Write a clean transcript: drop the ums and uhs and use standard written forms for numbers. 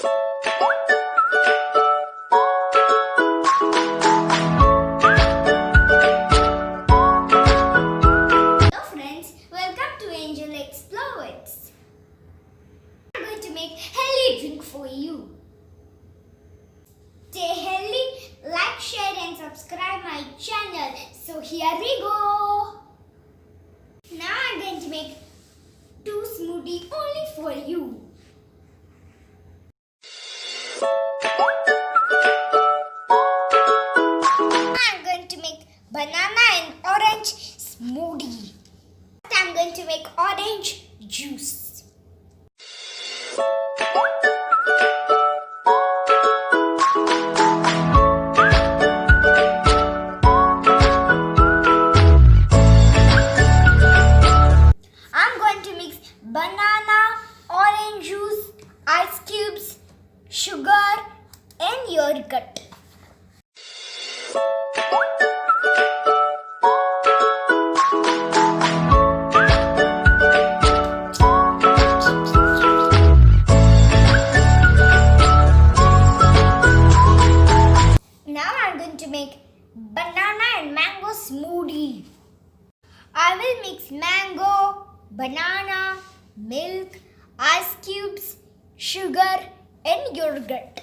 Hello friends, welcome to Angel Explores. I'm going to make healthy drink for you. Stay healthy, like, share and subscribe my channel. So here we go. Now I'm going to make 2 smoothies only for you. I'm going to make banana and orange smoothie. I'm going to make orange juice. I'm going to mix banana, orange juice, ice cubes, sugar and yogurt. Now I'm going to make banana and mango smoothie. I will mix mango, banana, milk, ice cubes, sugar and yogurt.